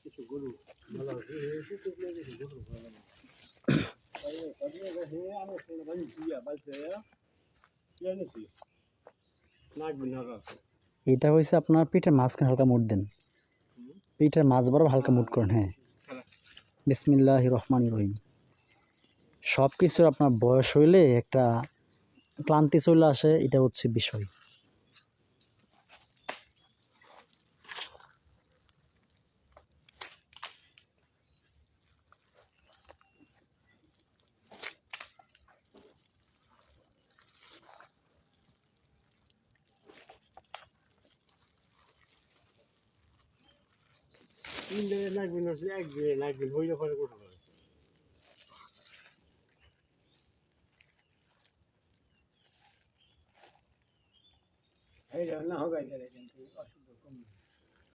কিছু গরু ভালো এটা হয়েছে আপনার পিঠের মাঝখানে হালকা মুট দেন, পিঠের মাছ বরাবর হালকা মুট করেন। হ্যাঁ, বিসমিল্লাহির রহমানির রহিম। সব কিছু আপনার বয়স হইলে একটা ক্লান্তি চলে আসে, এটা হচ্ছে বিষয়। একদিন হইলে পরে করতে পারে এই না হবে কিন্তু অসুবিধা কম